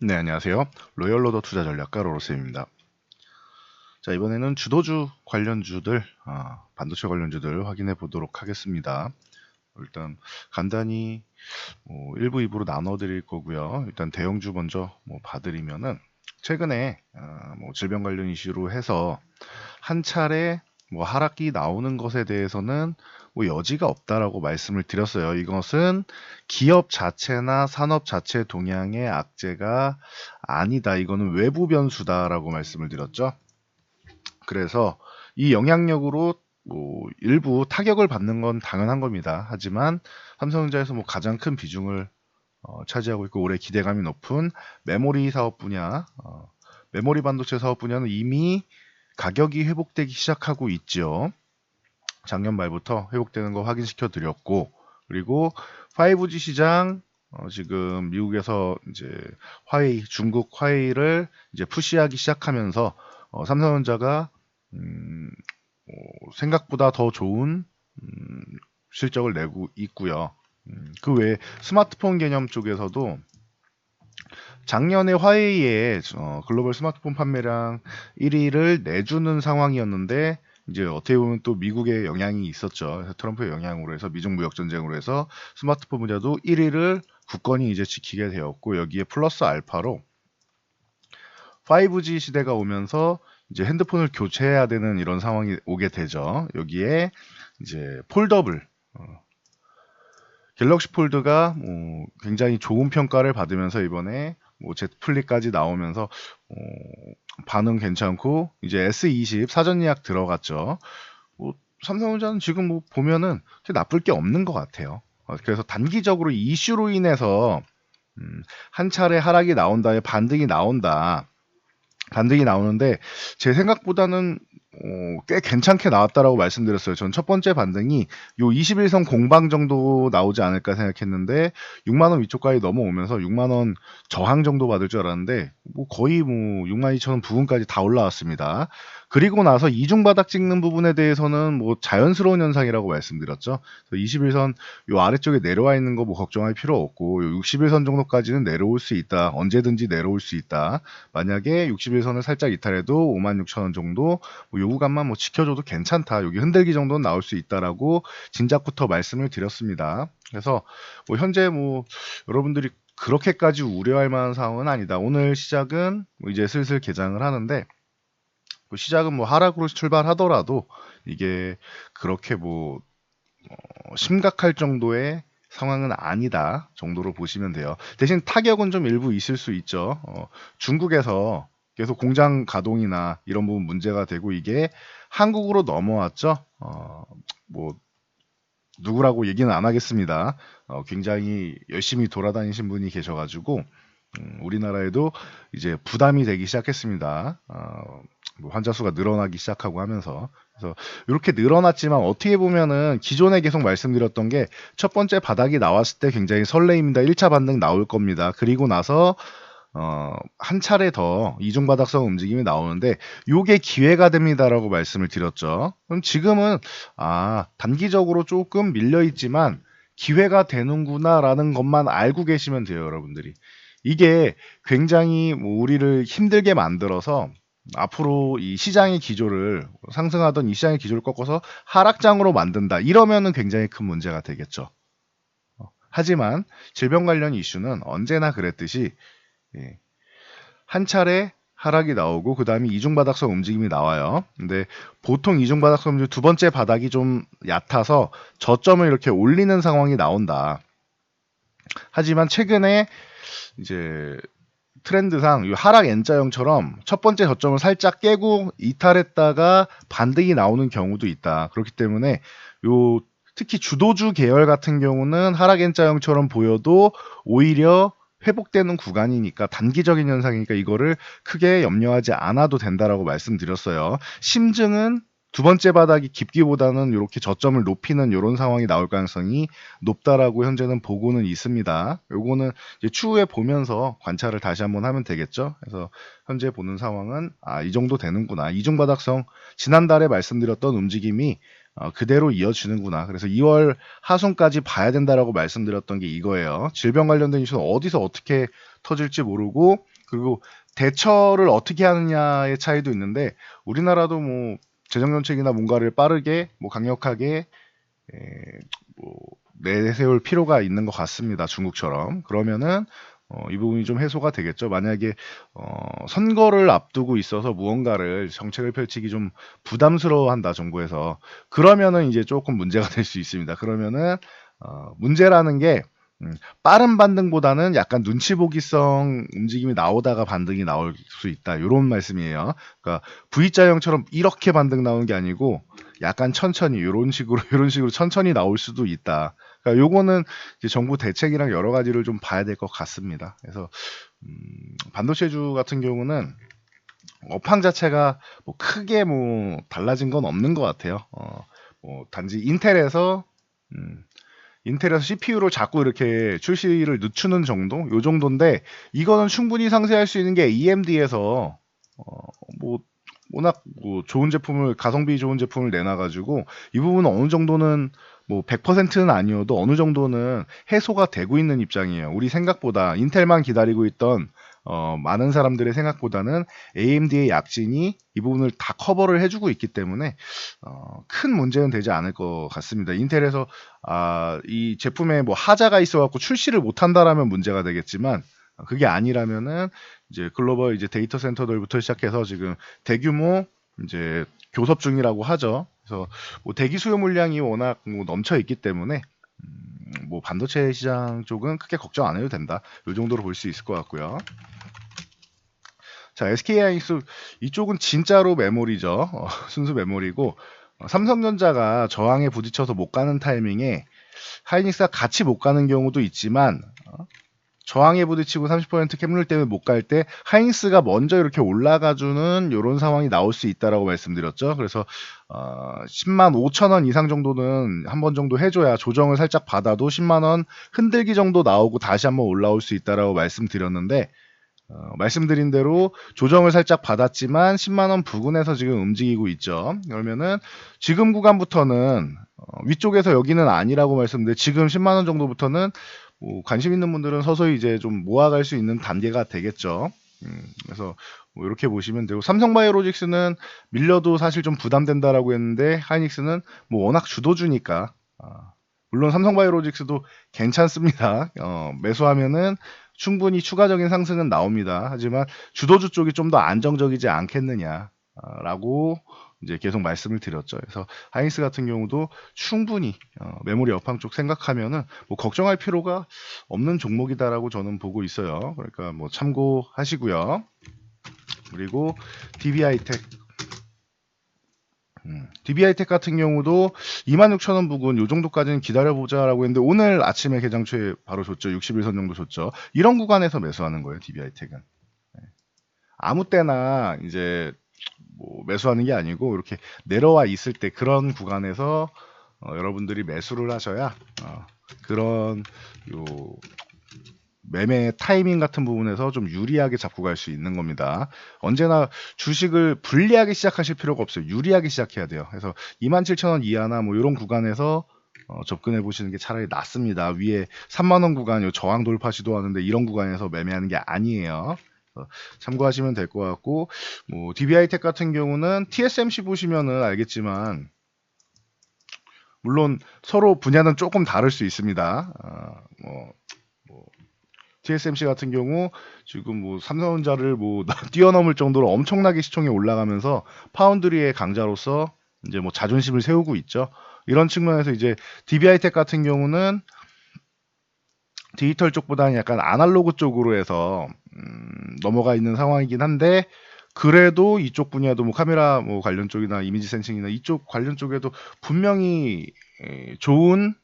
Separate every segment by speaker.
Speaker 1: 네, 안녕하세요. 로열로더 투자 전략가 로로스입니다. 자, 이번에는 주도주 관련주들, 반도체 관련주들 확인해 보도록 하겠습니다. 일단 간단히 1부, 2부로 나눠 드릴 거고요. 일단 대형주 먼저 봐드리면은 최근에 질병 관련 이슈로 해서 한 차례 하락이 나오는 것에 대해서는 여지가 없다라고 말씀을 드렸어요. 이것은 기업 자체나 산업 자체 동향의 악재가 아니다. 이거는 외부 변수다라고 말씀을 드렸죠. 그래서 이 영향력으로 일부 타격을 받는 건 당연한 겁니다. 하지만 삼성전자에서 가장 큰 비중을 차지하고 있고 올해 기대감이 높은 메모리 사업 분야, 메모리 반도체 사업 분야는 이미 가격이 회복되기 시작하고 있죠. 작년 말부터 회복되는 거 확인시켜 드렸고, 그리고 5G 시장 지금 미국에서 이제 중국 화웨이를 이제 푸시하기 시작하면서 삼성전자가 생각보다 더 좋은 실적을 내고 있고요. 그 외에 스마트폰 개념 쪽에서도 작년에 화웨이의 글로벌 스마트폰 판매량 1위를 내주는 상황이었는데 이제 어떻게 보면 또 미국의 영향이 있었죠. 그래서 트럼프의 영향으로 해서 미중 무역 전쟁으로 해서 스마트폰 분야도 1위를 굳건히 이제 지키게 되었고 여기에 플러스 알파로 5G 시대가 오면서 이제 핸드폰을 교체해야 되는 이런 상황이 오게 되죠. 여기에 이제 폴더블 갤럭시 폴드가 굉장히 좋은 평가를 받으면서 이번에 Z 플립까지 나오면서 반응 괜찮고 이제 S20 사전 예약 들어갔죠. 삼성전자는 지금 보면은 나쁠 게 없는 것 같아요. 그래서 단기적으로 이 이슈로 인해서 한 차례 하락이 나온다에 반등이 나오는데 제 생각보다는 꽤 괜찮게 나왔다라고 말씀드렸어요. 전 첫 번째 반등이 요 21선 공방 정도 나오지 않을까 생각했는데 6만 원 위쪽까지 넘어오면서 6만 원 저항 정도 받을 줄 알았는데 거의 6만 2천 원 부근까지 다 올라왔습니다. 그리고 나서 이중 바닥 찍는 부분에 대해서는 자연스러운 현상이라고 말씀드렸죠. 21선 요 아래쪽에 내려와 있는 거 걱정할 필요 없고 요 61선 정도까지는 내려올 수 있다. 언제든지 내려올 수 있다. 만약에 61선을 살짝 이탈해도 56,000원 정도 요구감만 지켜줘도 괜찮다. 여기 흔들기 정도는 나올 수 있다라고 진작부터 말씀을 드렸습니다. 그래서 현재 여러분들이 그렇게까지 우려할 만한 상황은 아니다. 오늘 시작은 이제 슬슬 개장을 하는데 시작은 하락으로 출발하더라도 이게 그렇게 심각할 정도의 상황은 아니다 정도로 보시면 돼요. 대신 타격은 좀 일부 있을 수 있죠. 중국에서 계속 공장 가동이나 이런 부분 문제가 되고 이게 한국으로 넘어왔죠. 누구라고 얘기는 안 하겠습니다. 굉장히 열심히 돌아다니신 분이 계셔가지고 우리나라에도 이제 부담이 되기 시작했습니다. 환자 수가 늘어나기 시작하고 하면서 그래서 이렇게 늘어났지만 어떻게 보면은 기존에 계속 말씀드렸던 게 첫 번째 바닥이 나왔을 때 굉장히 설레입니다. 1차 반등 나올 겁니다. 그리고 나서 한 차례 더 이중 바닥성 움직임이 나오는데 요게 기회가 됩니다라고 말씀을 드렸죠. 그럼 지금은 단기적으로 조금 밀려 있지만 기회가 되는구나라는 것만 알고 계시면 돼요, 여러분들이. 이게 굉장히 우리를 힘들게 만들어서 앞으로 이 시장의 기조를 상승하던 이 시장의 기조를 꺾어서 하락장으로 만든다. 이러면은 굉장히 큰 문제가 되겠죠. 하지만 질병 관련 이슈는 언제나 그랬듯이 한 차례 하락이 나오고 그 다음에 이중바닥성 움직임이 나와요. 근데 보통 이중바닥성 움직임 두 번째 바닥이 좀 얕아서 저점을 이렇게 올리는 상황이 나온다. 하지만 최근에 이제 트렌드상 이 하락 N자형처럼 첫 번째 저점을 살짝 깨고 이탈했다가 반등이 나오는 경우도 있다. 그렇기 때문에 특히 주도주 계열 같은 경우는 하락 N자형처럼 보여도 오히려 회복되는 구간이니까 단기적인 현상이니까 이거를 크게 염려하지 않아도 된다라고 말씀드렸어요. 심증은 두 번째 바닥이 깊기보다는 이렇게 저점을 높이는 이런 상황이 나올 가능성이 높다라고 현재는 보고는 있습니다. 요거는 이제 추후에 보면서 관찰을 다시 한번 하면 되겠죠. 그래서 현재 보는 상황은 이 정도 되는구나. 이중바닥성 지난달에 말씀드렸던 움직임이 그대로 이어지는구나. 그래서 2월 하순까지 봐야 된다라고 말씀드렸던 게 이거예요. 질병 관련된 이슈는 어디서 어떻게 터질지 모르고 그리고 대처를 어떻게 하느냐의 차이도 있는데 우리나라도 뭐 재정 정책이나 뭔가를 빠르게 뭐 강력하게 에, 뭐 내세울 필요가 있는 것 같습니다. 중국처럼. 그러면은 이 부분이 좀 해소가 되겠죠. 만약에 선거를 앞두고 있어서 무언가를 정책을 펼치기 좀 부담스러워한다 정부에서 그러면은 이제 조금 문제가 될 수 있습니다. 그러면은 문제라는 게 빠른 반등보다는 약간 눈치 보기성 움직임이 나오다가 반등이 나올 수 있다. 이런 말씀이에요. 그러니까 V자형처럼 이렇게 반등 나오는 게 아니고 약간 천천히 이런 식으로 이런 식으로 천천히 나올 수도 있다. 그러니까 요거는 이제 정부 대책이랑 여러 가지를 좀 봐야 될 것 같습니다. 그래서 반도체주 같은 경우는 업황 자체가 뭐 크게 뭐 달라진 건 없는 것 같아요. 뭐 단지 인텔에서 CPU를 자꾸 이렇게 출시를 늦추는 정도? 요 정도인데 이거는 충분히 상쇄할 수 있는 게 AMD에서 뭐 워낙 뭐 좋은 제품을 가성비 좋은 제품을 내놔가지고 이 부분은 어느 정도는 뭐 100%는 아니어도 어느 정도는 해소가 되고 있는 입장이에요. 우리 생각보다 인텔만 기다리고 있던 많은 사람들의 생각보다는 AMD의 약진이 이 부분을 다 커버를 해주고 있기 때문에 큰 문제는 되지 않을 것 같습니다. 인텔에서 이 제품에 뭐 하자가 있어갖고 출시를 못한다라면 문제가 되겠지만 그게 아니라면은 이제 글로벌 이제 데이터 센터들부터 시작해서 지금 대규모 이제 교섭 중이라고 하죠. 그래서 뭐 대기 수요 물량이 워낙 뭐 넘쳐 있기 때문에 뭐 반도체 시장 쪽은 크게 걱정 안 해도 된다. 이 정도로 볼 수 있을 것 같고요. 자, SK하이닉스 이쪽은 진짜로 메모리죠. 순수 메모리고 삼성전자가 저항에 부딪혀서 못 가는 타이밍에 하이닉스가 같이 못 가는 경우도 있지만 저항에 부딪히고 30% 캡률 때문에 못 갈 때 하이닉스가 먼저 이렇게 올라가주는 이런 상황이 나올 수 있다라고 말씀드렸죠. 그래서 10만 5천 원 이상 정도는 한 번 정도 해줘야 조정을 살짝 받아도 10만 원 흔들기 정도 나오고 다시 한번 올라올 수 있다라고 말씀드렸는데 말씀드린 대로 조정을 살짝 받았지만 10만 원 부근에서 지금 움직이고 있죠. 그러면은 지금 구간부터는 위쪽에서 여기는 아니라고 말씀드렸는데 지금 10만 원 정도부터는 뭐 관심 있는 분들은 서서히 이제 좀 모아갈 수 있는 단계가 되겠죠. 그래서 뭐 이렇게 보시면 되고 삼성바이오로직스는 밀려도 사실 좀 부담된다라고 했는데 하이닉스는 뭐 워낙 주도주니까 물론 삼성바이오로직스도 괜찮습니다. 매수하면은 충분히 추가적인 상승은 나옵니다. 하지만 주도주 쪽이 좀 더 안정적이지 않겠느냐라고 이제 계속 말씀을 드렸죠. 그래서 하이닉스 같은 경우도 충분히 메모리 업황 쪽 생각하면은 뭐 걱정할 필요가 없는 종목이다라고 저는 보고 있어요. 그러니까 뭐 참고하시고요. 그리고 DB하이텍 DB하이텍 같은 경우도 26,000원 부근 요 정도까지는 기다려보자라고 했는데 오늘 아침에 개장 초에 바로 줬죠. 61선 정도 줬죠. 이런 구간에서 매수하는 거예요. DB하이텍은. 아무 때나 이제 뭐 매수하는 게 아니고 이렇게 내려와 있을 때 그런 구간에서 여러분들이 매수를 하셔야 그런 요 매매 타이밍 같은 부분에서 좀 유리하게 잡고 갈 수 있는 겁니다. 언제나 주식을 불리하게 시작하실 필요가 없어요. 유리하게 시작해야 돼요. 그래서 27,000원 이하나 뭐 이런 구간에서 접근해 보시는 게 차라리 낫습니다. 위에 3만 원 구간 요 저항 돌파 시도하는데 이런 구간에서 매매하는 게 아니에요. 참고하시면 될 것 같고 뭐 DB하이텍 같은 경우는 TSMC 보시면은 알겠지만 물론 서로 분야는 조금 다를 수 있습니다. TSMC 같은 경우 지금 뭐 삼성전자를 뭐 뛰어넘을 정도로 엄청나게 시총이 올라가면서 파운드리의 강자로서 이제 뭐 자존심을 세우고 있죠. 이런 측면에서 이제 DB하이텍 같은 경우는 디지털 쪽보다는 약간 아날로그 쪽으로 해서 넘어가 있는 상황이긴 한데 그래도 이쪽 분야도 뭐 카메라 뭐 관련 쪽이나 이미지 센싱이나 이쪽 관련 쪽에도 분명히 좋은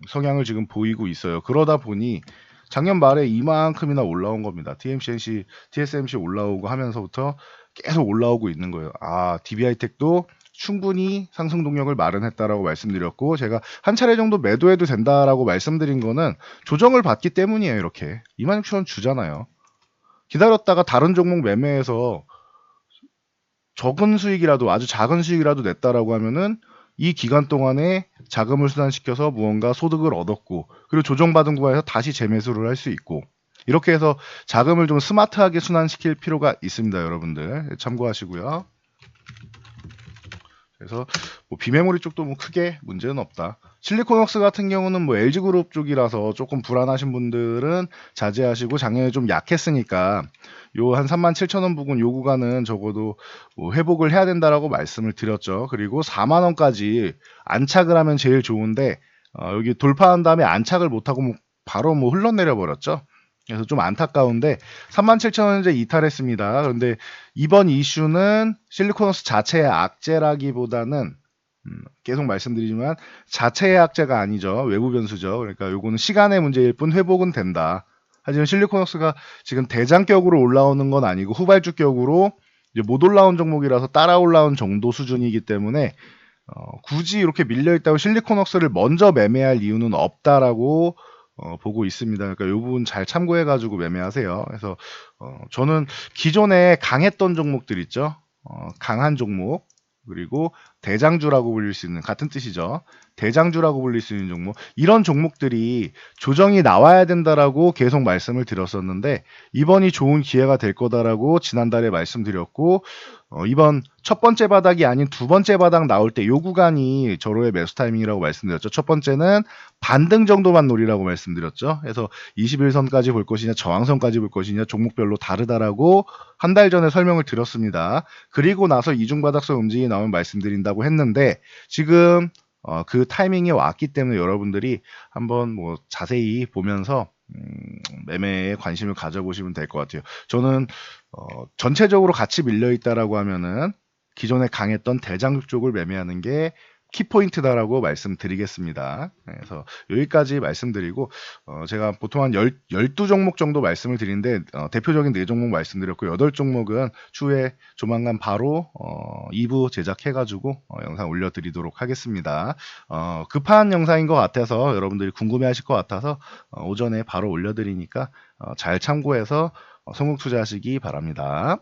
Speaker 1: 성향을 지금 보이고 있어요. 그러다 보니 작년 말에 이만큼이나 올라온 겁니다. TSMC 올라오고 하면서부터 계속 올라오고 있는 거예요. DB하이텍도 충분히 상승 동력을 마련했다라고 말씀드렸고 제가 한 차례 정도 매도해도 된다라고 말씀드린 거는 조정을 받기 때문이에요. 이렇게 26,000원 주잖아요. 기다렸다가 다른 종목 매매해서 적은 수익이라도 아주 작은 수익이라도 냈다라고 하면은 이 기간 동안에 자금을 순환시켜서 무언가 소득을 얻었고 그리고 조정받은 구간에서 다시 재매수를 할 수 있고 이렇게 해서 자금을 좀 스마트하게 순환시킬 필요가 있습니다. 여러분들 참고하시고요. 그래서 뭐 비메모리 쪽도 뭐 크게 문제는 없다. 실리콘웍스 같은 경우는 뭐 LG그룹 쪽이라서 조금 불안하신 분들은 자제하시고 작년에 좀 약했으니까 요 한 37,000원 부근 요 구간은 적어도 뭐 회복을 해야 된다라고 말씀을 드렸죠. 그리고 4만 원까지 안착을 하면 제일 좋은데 여기 돌파한 다음에 안착을 못하고 뭐 바로 뭐 흘러내려 버렸죠. 그래서 좀 안타까운데 37,000원 이제 이탈했습니다. 그런데 이번 이슈는 실리콘웍스 자체의 악재라기보다는 계속 말씀드리지만 자체의 악재가 아니죠. 외부 변수죠. 그러니까 요거는 시간의 문제일 뿐 회복은 된다. 하지만 실리콘웍스가 지금 대장격으로 올라오는 건 아니고 후발주격으로 이제 못 올라온 종목이라서 따라 올라온 정도 수준이기 때문에 굳이 이렇게 밀려있다고 실리콘웍스를 먼저 매매할 이유는 없다라고 보고 있습니다. 그러니까 이 부분 잘 참고해가지고 매매하세요. 그래서 저는 기존에 강했던 종목들 있죠. 강한 종목 그리고 대장주라고 불릴 수 있는 같은 뜻이죠. 대장주라고 불릴 수 있는 종목 이런 종목들이 조정이 나와야 된다라고 계속 말씀을 드렸었는데 이번이 좋은 기회가 될 거다라고 지난달에 말씀드렸고 이번 첫 번째 바닥이 아닌 두 번째 바닥 나올 때 요 구간이 저로의 매수 타이밍이라고 말씀드렸죠. 첫 번째는 반등 정도만 노리라고 말씀드렸죠. 그래서 21선까지 볼 것이냐 저항선까지 볼 것이냐 종목별로 다르다라고 한 달 전에 설명을 드렸습니다. 그리고 나서 이중바닥선 움직임이 나오면 말씀드린다고 했는데 지금 그 타이밍이 왔기 때문에 여러분들이 한번 뭐 자세히 보면서 매매에 관심을 가져보시면 될 것 같아요. 저는 전체적으로 같이 밀려있다라고 하면은 기존에 강했던 대장주 쪽을 매매하는 게 키포인트다라고 말씀드리겠습니다. 그래서 여기까지 말씀드리고 제가 보통 한 12종목 정도 말씀을 드리는데 대표적인 4종목 말씀드렸고 8종목은 추후에 조만간 바로 2부 제작해가지고 영상 올려드리도록 하겠습니다. 급한 영상인 것 같아서 여러분들이 궁금해하실 것 같아서 오전에 바로 올려드리니까 잘 참고해서 성공 투자하시기 바랍니다.